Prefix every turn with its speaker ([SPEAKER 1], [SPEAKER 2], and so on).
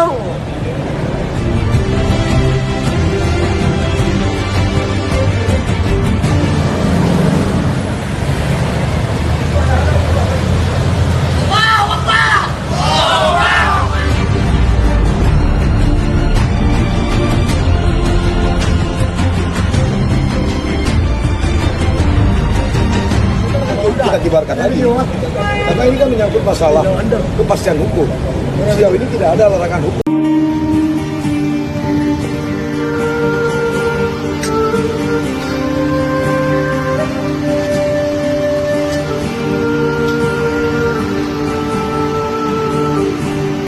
[SPEAKER 1] dong.
[SPEAKER 2] Kita kibarkan lagi, karena ini kan menyangkut masalah kepastian hukum. Sejauh ini tidak ada larangan hukum.